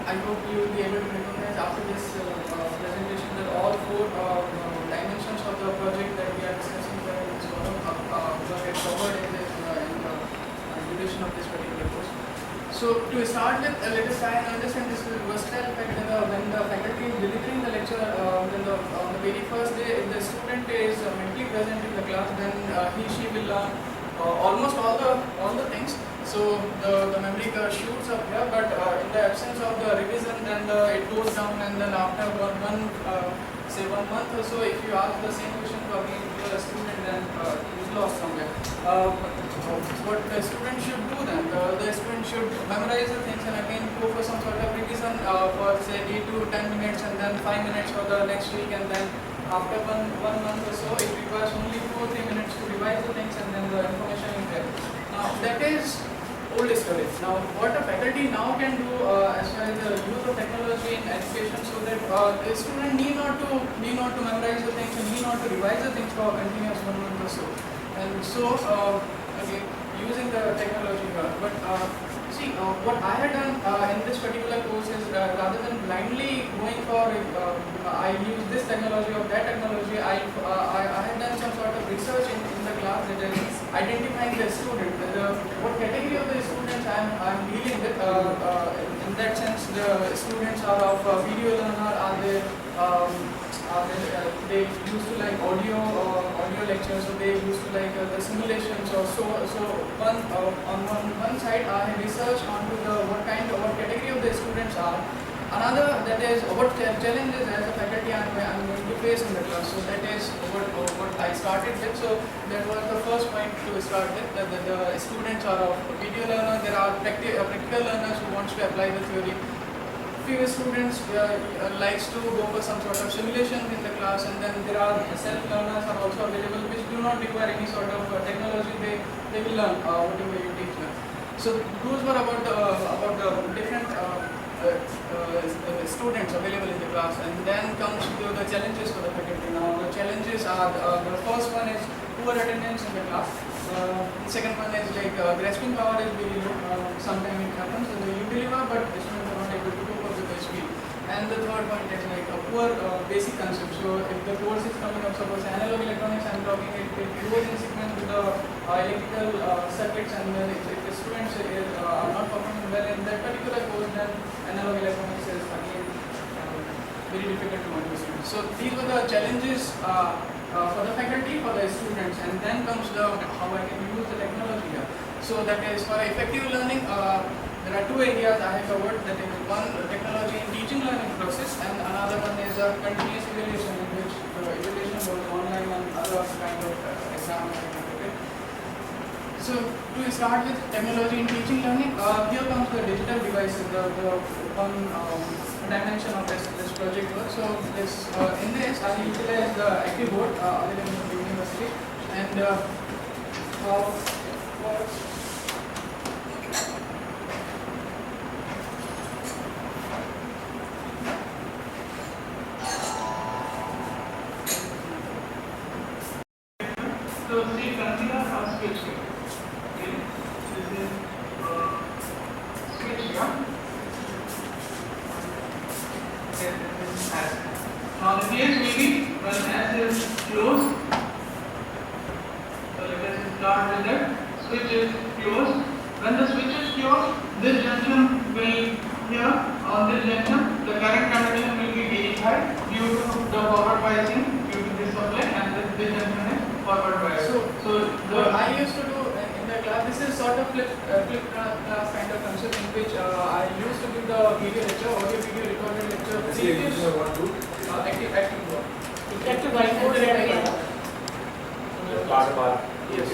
I hope you will be able to recognize after this presentation that all four dimensions of the project that we are discussing will sort of get covered in the duration of this particular course. So to start with, let us try and understand this versatile effect when the faculty is delivering the lecture. On the very first day, if the student is mentally present in the class, then she will learn almost all the things. So the memory shoots up here, but in the absence of the revision, then it goes down, and then after say 1 month or so, if you ask the same question to again to a student, then he is lost somewhere. What the student should do then, the student should memorize the things and again go for some sort of revision for say 8 to 10 minutes and then 5 minutes for the next week, and then after one month or so, it requires only 2 or 3 minutes to revise the things, and then the information is there. Now that is old storage. Now what a faculty now can do as far as the use of technology in education, so that the student need not to memorize the things and need not to revise the things for continuous 1 month or so. And so again using the technology here. But see, what I had done in this particular course is rather than blindly going for I use this technology or that technology, I had done some sort of research in the class, that is identifying the student, what category of the students I am dealing with. In that sense, the students are of video learner, they used to like audio lectures, so they used to like the simulations or so. On one side, I researched onto what category of the students are. Another, that is what challenges as a faculty I'm going to face in the class. So that is what I started with. So that was the first point to start with. That the students are of video learner. There are practical learners who wants to apply the theory. Few students likes to go for some sort of simulation in the class, and then there are self-learners are also available which do not require any sort of technology. They will learn whatever you teach them. So those were about the different students available in the class, and then comes to the challenges for the faculty. Now the challenges are the first one is poor attendance in the class. The second one is like grasping power is very low. Sometimes it happens and you deliver, but the students are not able to cope up with the speed. And the third point is like a poor basic concept. So if the course is coming up, suppose analog electronics, I'm talking it goes in sequence with the electrical circuits, and then if the students are not performing well in that particular course, then analog electronics is again very difficult to understand. So these were the challenges for the faculty, for the students, and then comes the how I can use the technology here. So that is for effective learning. There are two areas I have covered. That is one, technology in teaching learning process, and another one is continuous evaluation, in which the evaluation goes online and other kind of exam. So to start with technology in teaching learning, here comes the digital devices, the one dimension of this project work. So this in this I utilize the active board available in the university, and how it works. So see, consider a switch here. Okay, this is switch here. Okay, this is S. Now the case will be when S is closed. So let us start with that. Switch is closed. When the switch is closed, this junction will here on this junction the current conduction will be very high due to the forward biasing due to this supply, and this junction is forward bias. So what I used to do in the class, this is sort of flip class kind of concept, in which I used to give the video lecture, audio video recorded lecture. Active board. Active whiteboard. Yes.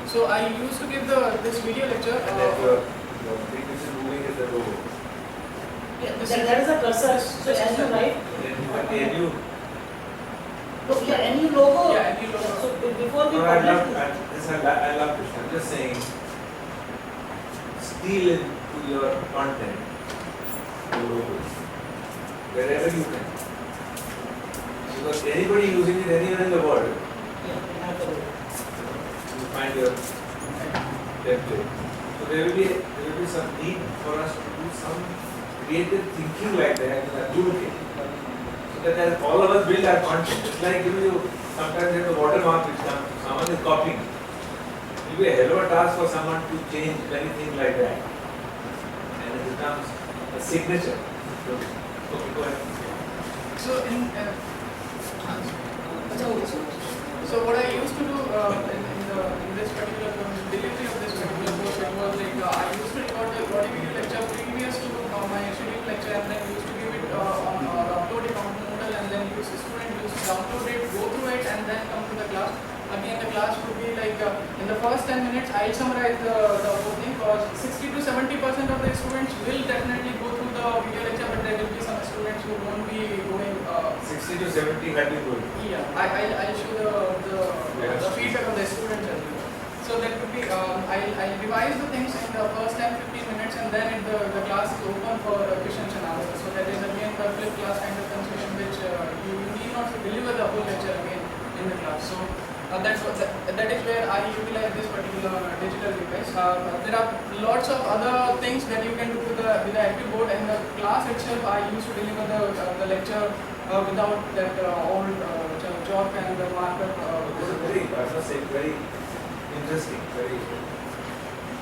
So I used to give this video lecture. Your thing which is moving is the logo. Yeah, that is a cursor. So as you write. NU. Yeah, NU logo. Yeah, NU logo. So before we I publish love this. I'm just saying, steal into your content the logos wherever you can, because anybody using it anywhere in the world, you find your template. So there will be some need for us to do some created thinking like that, you have to look it. So that as all of us build our content. It's like you sometimes you have a watermark which someone is copying. It will be a hell of a task for someone to change anything like that. And it becomes a signature. So, okay, go ahead. So so what I used to do in this particular delivery of this particular course, it was like I used to record the body video lecture previous to my scheduled lecture, and then used to give it upload it on Moodle, and then student used to download it, go through it, and then come to the class. Again, the class would be like in the first 10 minutes, I'll summarize the whole thing, because 60 to 70% of the students will definitely go through the video lecture, but there will be some students who won't be going. 60 to 70 had been good. Yeah, I'll show the feedback of the students as well. So that could be, I'll revise the things in the first 10-15 minutes, and then the class is open for questions and answers. So that is again the flip class kind of conversation, which you need not to deliver the whole lecture again in the class. So that is where I utilize this particular digital device. There are lots of other things that you can do with the active board, and the class itself I used to deliver the lecture without that old chalk and the marker. This is very, I must say, very interesting. Very.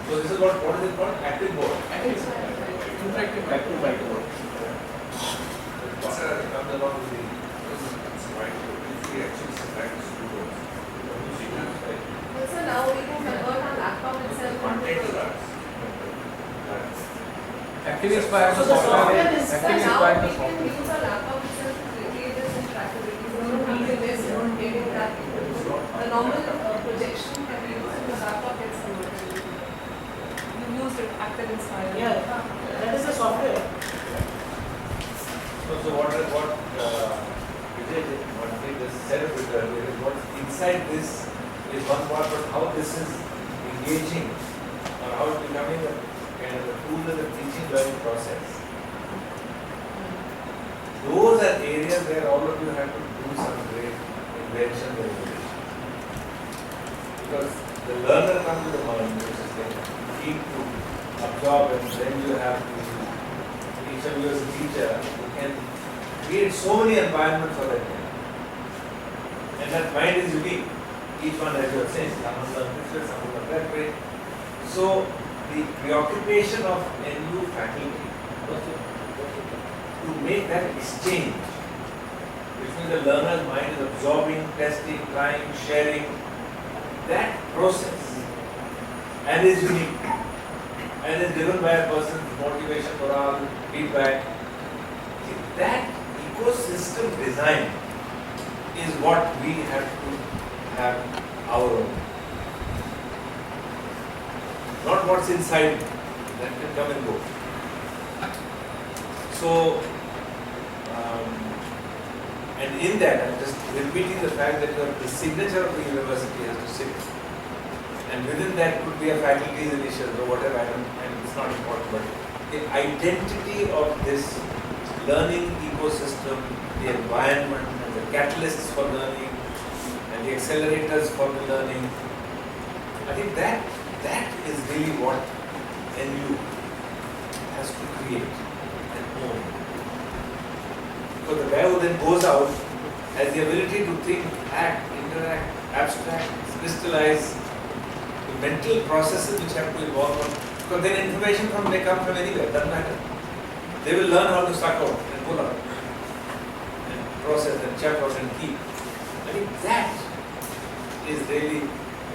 So this is what is it called? Active board. Interactive board. What comes along with the So now we can convert our laptop itself into Actually, it's part So of the the software software. is- Actually, it's now part we of the can software. use our laptop itself to create this interactivity. So we don't need this, we don't need that. The normal projection can be used in the laptop gets converted. You used it, Active Inspire. Yeah, that is the software. So what Vijay did, what he just said with earlier is what's inside this is one part, but how this is engaging or how it's becoming a kind of a tool in the teaching learning process. Those are areas where all of you have to do some great invention and innovation. Because the learner comes with a mind which is like keen to absorb, and then you have to each of you as a teacher who can create so many environments for that mind. And that mind is unique. Each one has your sense. Some will learn this way, some will learn that way. So the preoccupation of NU faculty to make that exchange, which means the learner's mind is absorbing, testing, trying, sharing, that process, and is unique, and is driven by a person's motivation, morale, feedback. See, that ecosystem design is what we have to have our own. Not what's inside, that can come and go. So, and in that, I'm just repeating the fact that the signature of the university has to sit. And within that could be a faculty's initials or whatever, and it's not important, but the identity of this learning ecosystem, the environment, and the catalysts for learning, and the accelerators for the learning, I think that is really what NU has to create and own. Because the guy who then goes out has the ability to think, act, interact, abstract, crystallize the mental processes which have to involve on. Because then information may come from anywhere, doesn't matter. They will learn how to suck out and pull out and process and check out and keep. I think that is really,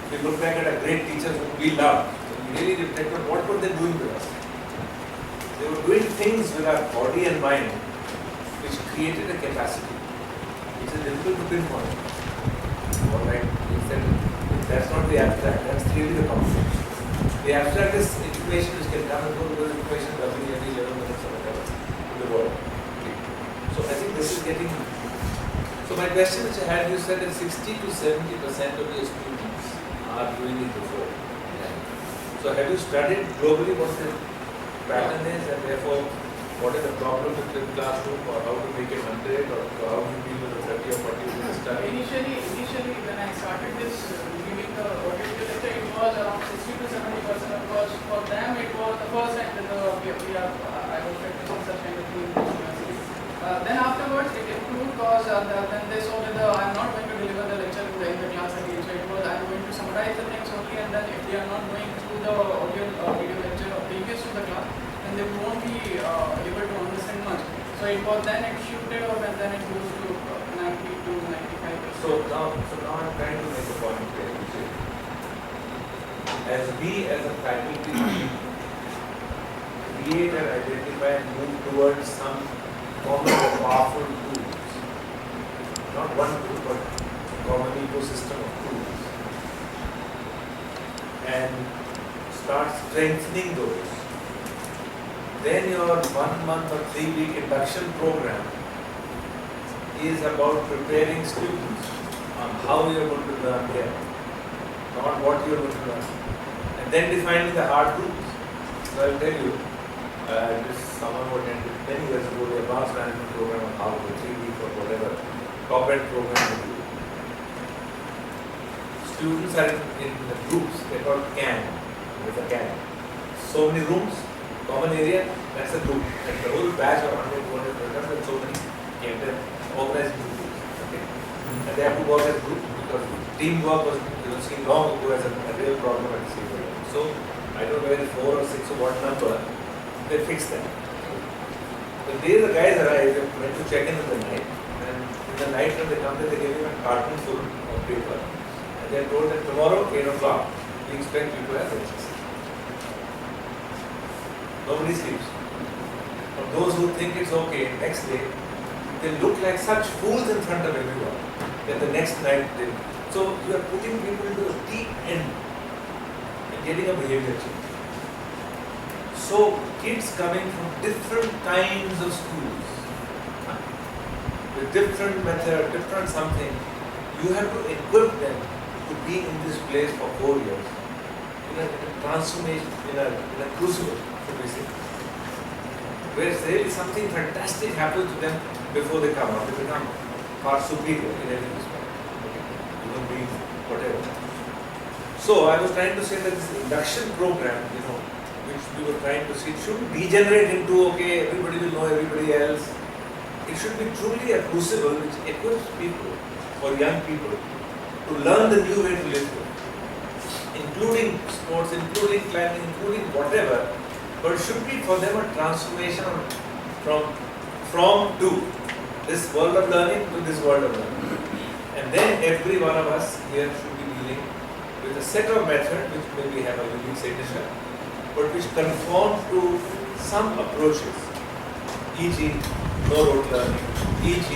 if we look back at our great teachers whom we love, we really reflect on what were they doing with us. They were doing things with our body and mind which created a capacity which is difficult to pinpoint. Alright, that's not the abstract, that's really the concept. The abstract is information which can come and go because information doubling every 11 minutes or whatever in the world. So I think this is getting. So my question which I had, you said that 60 to 70% of your students are doing it before. So have you studied globally what the pattern is, and therefore what is the problem with the classroom, or how to make it 100, or how to deal with the 30 or 40 students studying? Initially, when I started this giving the audio lecture, it was around 60 to 70%. Of course, for them it was the first time that I was expectations such kind of thing in university. Then afterwards it improved because then they saw whether I'm not going to deliver the lecture in the class again. So it was I'm going to summarize the things only, and then if they are not going through the audio video lecture or previous to the class, then they won't be able to understand much. So it was then it shifted up and then it moved to 90 to 95%. So now I'm trying to make a point here, which is, as we as a faculty create and identify and move towards some common or powerful tools, not one tool but common ecosystem of tools, and start strengthening those, then your 1 month or 3 week induction program is about preparing students on how you are going to learn there, not what you are going to learn, and then defining the hard rules. So I'll tell you, this someone who attended many years ago the advanced management program on how the 3 week or whatever corporate program to do. Students are in the groups, they're called CAN, with a CAN. So many rooms, common area, that's a group. And the whole batch of 100, 200 programs, and so many came there, organized into groups. Okay? And they have to work as groups because teamwork was seen long ago as a real problem at the same time. So I don't know whether 4 or 6 or what number, they fixed that. The day the guys arrived, they went to check in the night, and in the night when they come there, they gave him a carton full of paper. And they told that tomorrow, 8 o'clock, we expect you to have lectures. Nobody sleeps. For those who think it's okay, next day, they look like such fools in front of everyone that the next night they. So you are putting people into a deep end and getting a behavior change. So kids coming from different kinds of schools, with different method, different something, you have to equip them to be in this place for 4 years, in a transformation, in a crucible, so we say, where really something fantastic happens to them before they come out. They become far superior in every respect. Human beings, whatever. So I was trying to say that this induction program, which we were trying to see, it shouldn't degenerate into, okay, everybody will know everybody else. It should be truly a crucible which equips people, or young people, to learn the new way to live, including sports, including climbing, including whatever, but it should be for them a transformation from to this world of learning to this world of learning. And then every one of us here should be dealing with a set of methods which maybe have a unique signature, but which conform to some approaches, e.g. no rote learning, e.g.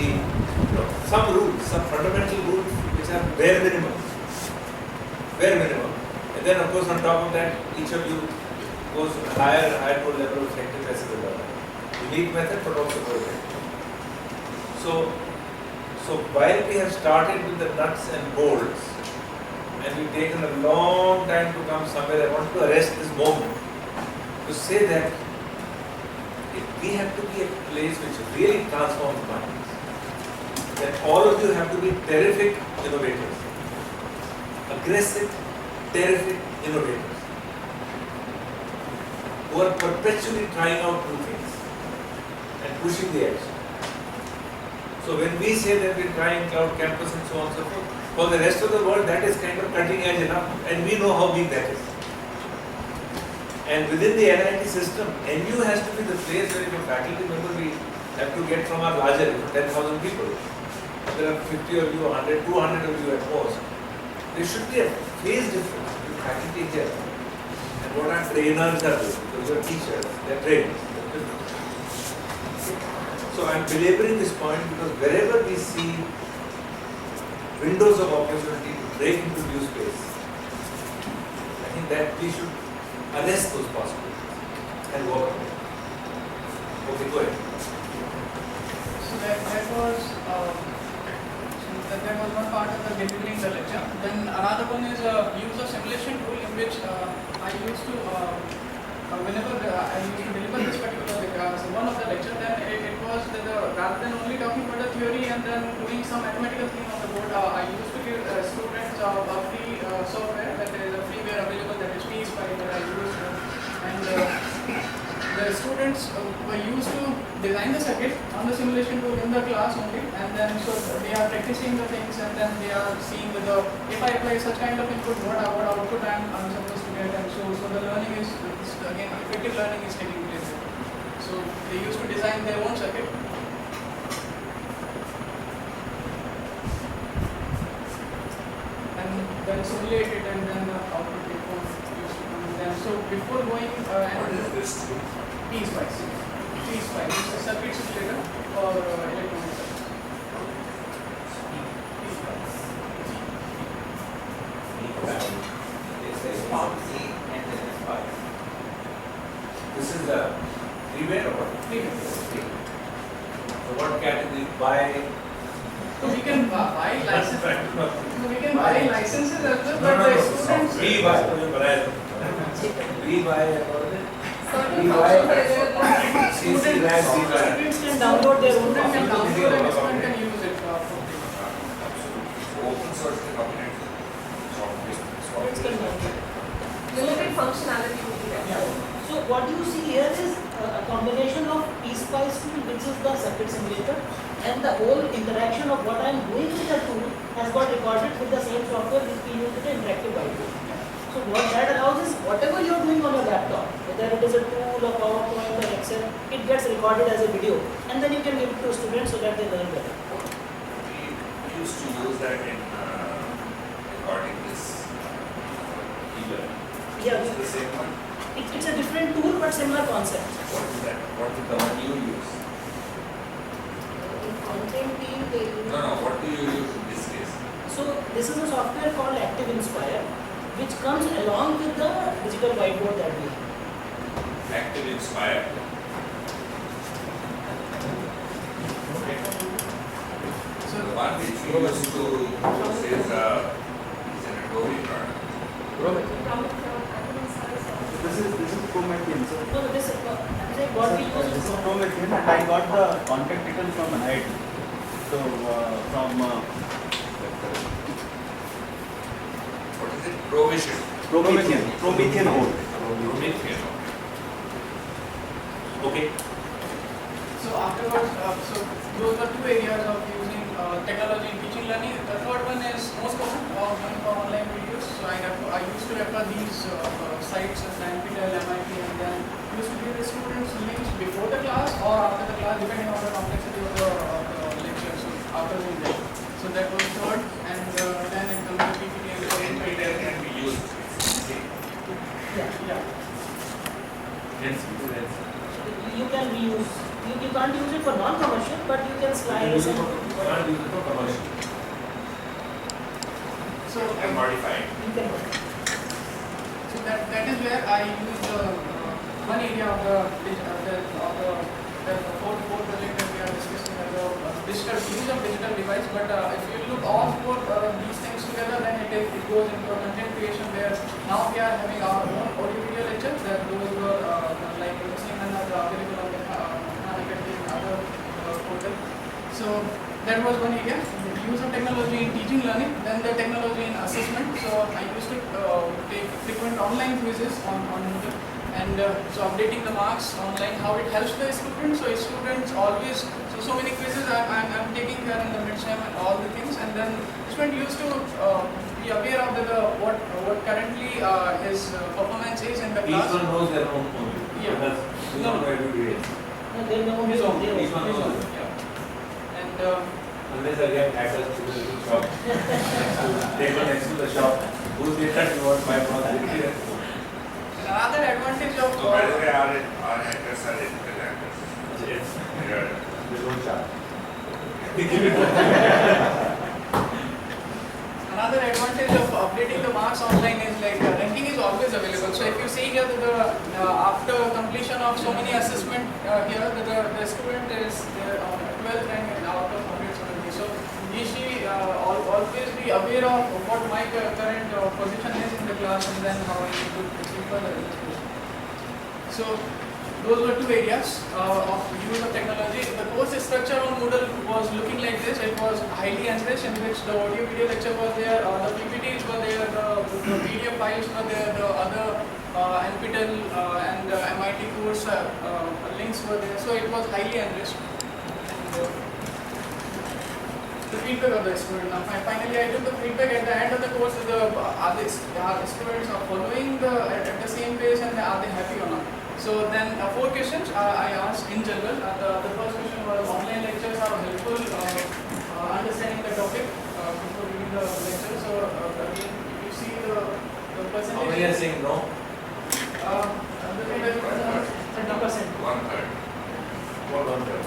some rules, some fundamental rules which are bare minimum. And then of course on top of that, each of you goes higher and higher to a level of effectiveness as a learner. Unique method but also perfect. So while we have started with the nuts and bolts, and we've taken a long time to come somewhere, I want to arrest this moment to say that we have to be a place which really transforms minds. That all of you have to be terrific innovators. Aggressive, terrific innovators. Who are perpetually trying out new things and pushing the edge. So when we say that we're trying cloud campus and so on and so forth, for the rest of the world that is kind of cutting edge enough, and we know how big that is. And within the NIT system, NU has to be the place where if a faculty member we have to get from our larger 10,000 people. There are 50 of you, 100, 200 of you at most. There should be a phase difference between faculty here and what our trainers are doing. Those are teachers, they're trained. So I'm belaboring this point because wherever we see windows of opportunity to break into new space, I think that we should arrest those possibilities and work on it. Okay, go ahead. So that was one part of the delivering the lecture. Then another one is use of simulation tool in which I used to whenever I used to deliver this particular one of the lecture, then it was that rather than only talking about the theory and then doing some mathematical thing on the board, I used to give students a free software, that there is a freeware available, that is PSpice that I use, and the the students were used to design the circuit on the simulation tool in the class only, and then so they are practicing the things, and then they are seeing whether if I apply such kind of input, what output I'm supposed to get, and so the learning is again effective learning is taking place. So they used to design their own circuit. And then simulate it, and then the output waveform used to come. And then so before going What is and this tool? PSpice. PSpice is a circuit simulator for electronic circuits. PSpice. This is the freeware or what? Freeware. So what category by? So we can buy licenses. So we can buy licenses as well, No, but the no, students. free by. Free by. Certain We buy- functions are CC RAS, Students can download their own Student can copy. download and student can use it for free. Open source technology. Students can download. limited functionality will be there. Yeah. So what you see here is a combination of PSpice tool, which is the circuit simulator, and the whole interaction of what I am doing with the tool has got recorded with the same software which we use in the interactive whiteboard. So what that allows is whatever you are doing on your laptop, whether it is a tool or PowerPoint or Excel, it gets recorded as a video, and then you can give it to students so that they learn better. We used to use that in recording this e-learning. Yeah, Is it the same one? it's a different tool but similar concept. What is that? What is the one you use? In content team, they use. No, what do you use in this case? So this is a software called Active Inspire, which comes along with the digital whiteboard that we have. Active Inspire. Okay. So The one which we used to use is an Adobe product. This is Promethean. So No, this is what we use this is is Promethean, and I got the contact details from NIT. So from What is it? Provision. Promethean Hole. Promethean. Okay. So afterwards, so those are two areas of using technology in teaching learning. The third one is most common, going for online videos. So I used to refer these sites as NPTEL, MIT, and then used to give the students links before the class or after the class, depending on the complexity of the lecture. So after doing that. So that was third, and then it comes to PPT and NPTEL can be used. Yeah. you can reuse. You can't use it for non-commercial, but you can slide it. Can't use it for commercial. So And modified. You can. So that is where I use one area of the four project that we are discussing as a digital use of digital device. But if you look all four these things together, then it goes into a content creation where now we are having our own audio video lectures that those were like listening and are available on the Khan Academy and other portal. So that was one area. The use of technology in teaching learning, then the technology in assessment. So I used to take frequent online quizzes on Moodle, and so updating the marks online, how it helps the students. So students always, so many quizzes I'm taking care in the midsem and all the things, and then student used to be aware of what currently his performance is in the Each class. one knows their own only. Yeah. That's you No. don't know every day. No, they know His own, they Each one his own, knows. yeah. And Unless I get hackers to the little shop. They go next to the shop. Who's the attack you want my product? another advantage of So by the way, our hackers are ethical hackers. Yes. They are They don't charge. Another advantage of updating the marks online is like ranking is always available. So if you see here that after completion of so many assessment here, the student is on 12th rank and out of 170. So she always be aware of what my current position is in the class, and then how I should proceed further in this course. So those were two areas of use of technology. The course structure on Moodle was looking like this. It was highly enriched, in which the audio video lecture was there, the PPTs were there, the PDF files were there, the other NPTEL and MIT course links were there, so it was highly enriched. And, the feedback of the student. Now, finally, I took the feedback at the end of the course. Are the students are following at the same pace, and are they happy or not? So then, 4 questions I asked in general. The first question was online lectures are helpful understanding the topic before reading the lecture. So again, if you see the percentage. How many are saying no? The feedback was 30%. 1/3. What on that?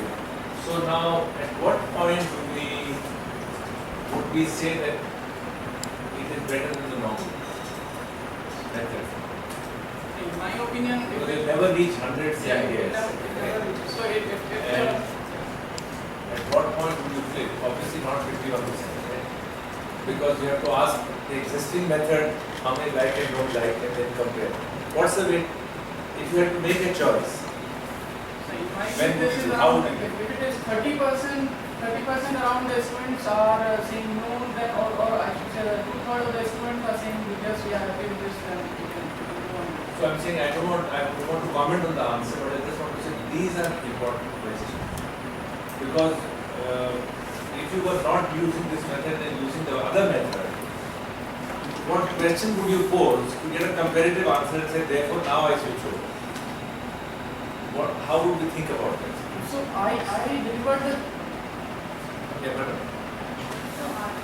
So now, at what point would we say that it is better than the normal method? In my opinion, Because it never reach 100 yeah, CIDS. so if And at what point would you flip? Obviously not 51%, right? Because you have to ask the existing method how many like and don't like and then compare. What's the way, if you had to make a choice, when would you do? How would you do? if it is 30% around the students are saying no, then or I should say that 2/3 of the students are saying yes, we are happy with this, then we can go on. so I'm saying I don't want to comment on the answer, but I just want to say these are important questions. Because if you were not using this method and using the other method, what question would you pose to get a comparative answer and say, therefore now I switch over? How would we think about this? So I delivered the Yeah, madam. So I'm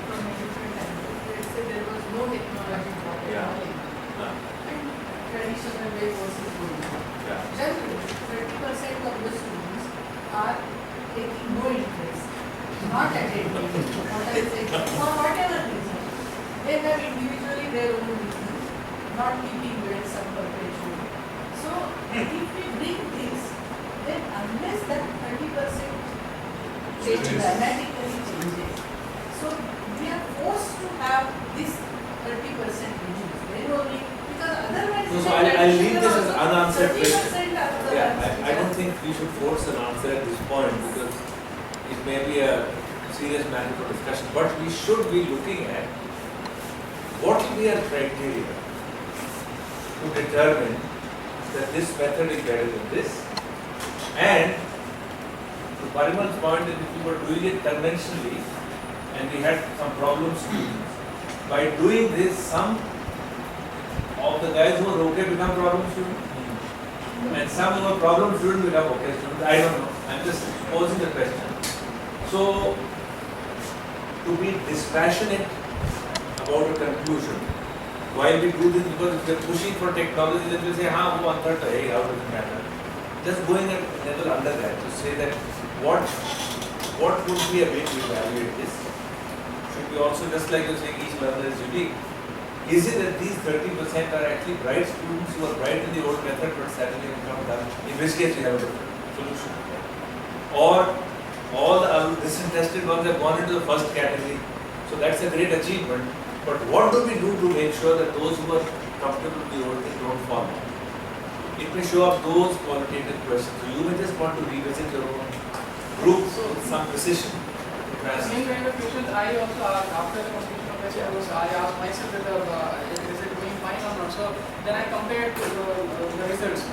from a different angle. Let's say there was no technology involved. Yeah. And traditional way versus good. Yeah. Generally, 30% of the students are taking no interest, not attending, what I say, for whatever reason. They have individually their own reasons, not keeping grades up perpetually. So, if we bring this, then unless that 30% change dramatically changes, so we are forced to have this 30% reduced. Then only, because otherwise, So I'll leave this as unanswered question. 30% are the Yeah, ones I don't think we should force an answer at this point because it may be a serious matter for discussion. But we should be looking at what will be our criteria to determine that this method is better than this. And to Parimal's point that if we were doing it conventionally and we had some problem students, by doing this, some of the guys who are okay become problem students. And some who are problem students become okay students. I don't know. I'm just posing the question. So, to be dispassionate about a conclusion, while we do this, because if they're pushing for technology, then we'll say, how does it matter? Just going a level under that to say that what would be a way to evaluate this? Should we also, just like you're saying, each learner is unique. Is it that these 30% are actually bright students who are bright in the old method but suddenly become dull? In which case we have a different solution. Or all the disinterested ones have gone into the first category. So that's a great achievement. But what do we do to make sure that those who are comfortable with the old thing don't fall off? It may show up those qualitative questions. So you may just want to revisit your own group with some precision. the same kind of questions I also asked after the completion of the course. I asked myself whether is it going fine or not. So then I compared the results.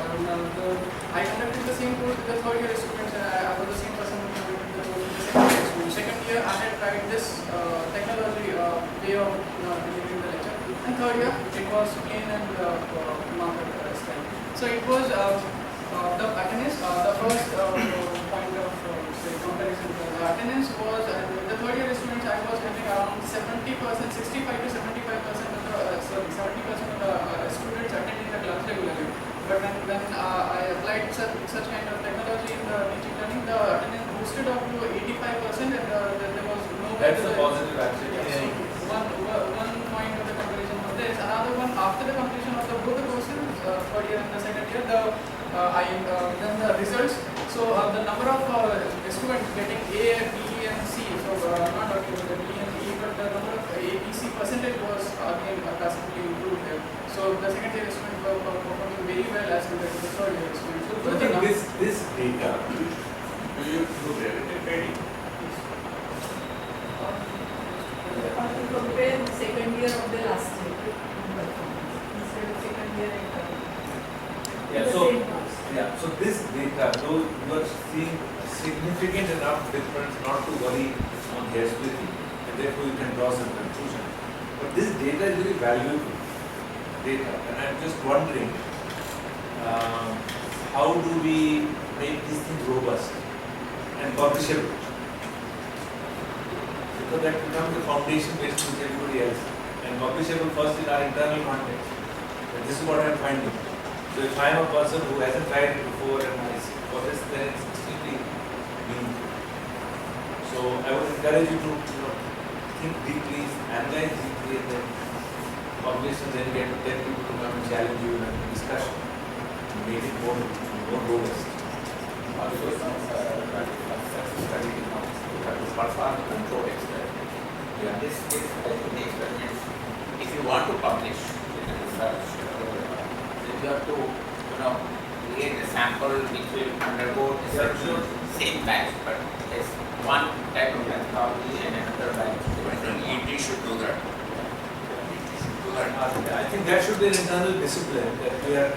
I conducted the same course with the third year students, and I was the same person who conducted the course with the second year students. Second year I had tried this technology way of delivering the lecture, and third year it was plain and market style. So it was the attendance, the first point of say comparison. The attendance was the third year students I was having around 70%, 65 to 75% of the 70% of the students attending the class regularly. But when I applied such kind of technology in the teaching learning, the attendance boosted up to 85%, and there was no. That's a positive action. Yeah, so one point of the comparison was this. Another one, after the completion of both the courses, third year and the second year, then the results. So the number of students getting A, B, and C. So not only the B and E, but the number of A, B, C percentage was again drastically improved there. So the second year students were performing very well as compared to the third year students. So So this data, do you do relative trading? To compare the second year of the last year in performance. Instead of second year this data, though you are seeing significant enough difference not to worry on hair splitting, and therefore you can draw some conclusion. But this data is very valuable data, and I'm just wondering, how do we make these things robust and publishable? Because that becomes the foundation based with everybody else, and publishable first in our internal context. And this is what I'm finding. So if I am a person who hasn't tried it before and I see for this, then it's extremely meaningful. So I would encourage you to think deeply, analyze deeply, and then publish, and then get 10 people to come and challenge you in a discussion and make it more robust. Also, some study now, to perform control experiment. Yeah. This is the experiment. If you want to publish in a research, then you have to, create a sample which will undergo the certain same batch, but there's one type of methodology and another batch. ET should do that. I think that should be an internal discipline, that we are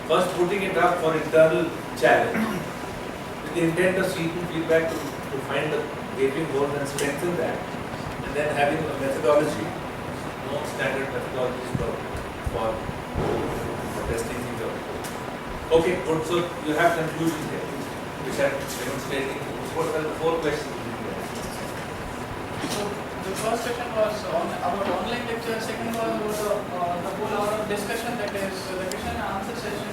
first putting it up for internal challenge with the intent of seeking feedback to find the gaping hole and strengthen that, and then having a methodology, no standard methodologies for testing things out. Okay, good. So you have conclusions here, which are demonstrating what are the 4 questions. So the first question was on about online lecture. Second was about the whole hour of discussion, that is the question and answer session.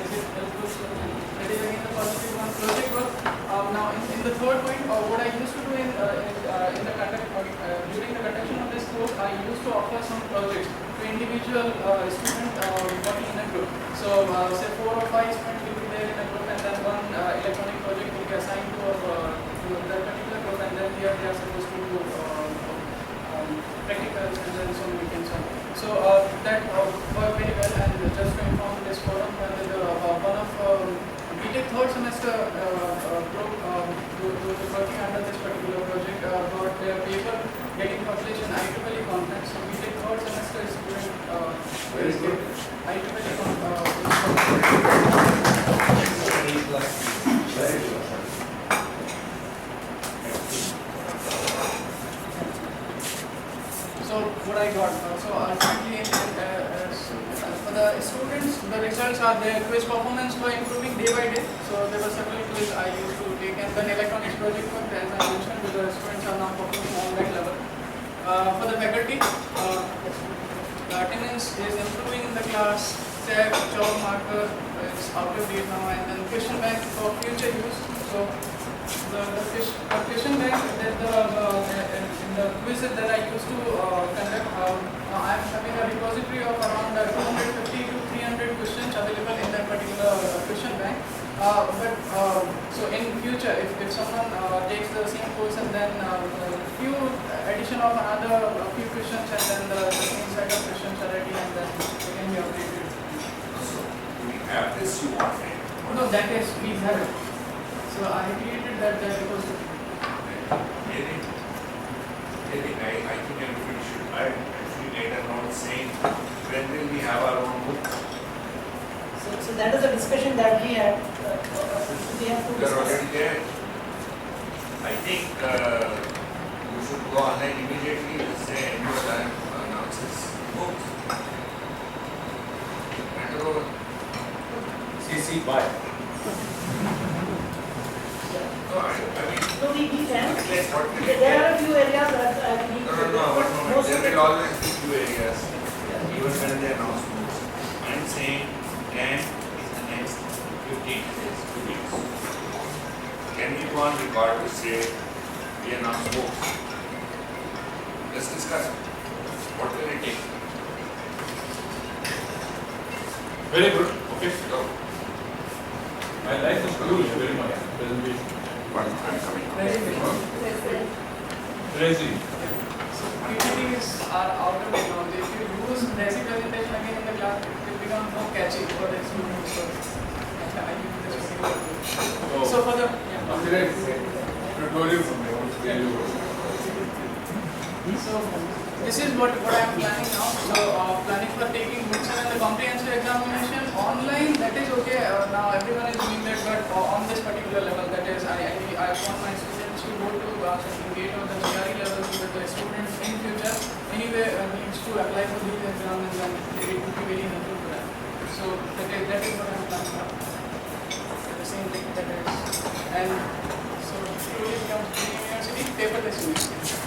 Is it helpful? So that is again the positive one. Project work. Now in the third point, what I used to do in the conduct during the conduction of this course, I used to offer some projects to individual student working in a group. So say 4 or 5 students will be there in a group, and then one electronic project will be assigned to that particular group, and then here they are supposed to do practicals and then some weekends on. So that worked very well. And just to inform this forum, one of BTech third semester group who is working under this particular project got their paper getting published in IEEE conference. So BTech third semester is doing Very good. IEEE Very good. So what I got, so ultimately for the students, the results are their quiz performance were improving day by day. So there were several quiz I used to take, and then electronics project work, as I mentioned, the students are now performing online level. For the faculty, the attendance is improving in the class. Check, job marker is out of date now, and then question bank for future use. So the question bank that in the quizzes that I used to conduct, I am having a repository of around 250 to 300 questions available in that particular question bank. So in future, if someone takes the same course and then few addition of another few questions, and then the same set of questions are ready, and then they can be updated. So, we have this, you want it. No, that is we have it. So I created that repository. Maybe, I think everybody should, I actually made a note saying, when will we have our own book? So that is a discussion that we had. We have to We are discuss. already there. I think you should go online immediately to say NULM announces books. And over. CC by. No, I mean, So we can. yes, what will it There are a take? few areas that I think. No, one moment. Most of There it- will always be few areas, even when they announce books. I'm saying 10 is the next 15 days, 2 weeks. Can we go on record to say we announce books? Let's discuss it. What will it take? Very good. Okay. So, I like the school very much. Presentation. I'm coming. Crazy. So PPTs are out of technology. If you use Desi presentation again in the class, it will become more catchy for the students. So I use this particular. So for the Tutorial from me. So this is what I am planning now. So planning for taking books and the comprehensive examination online. That is okay. Now everyone is doing that but on this particular level, that is, I want my students to go to certificate or the GRE level so that the student in future anyway needs to apply for these exams and it would be very helpful for them. So that is what I'm planning up. The same thing that is, and so slowly becomes university paperless university.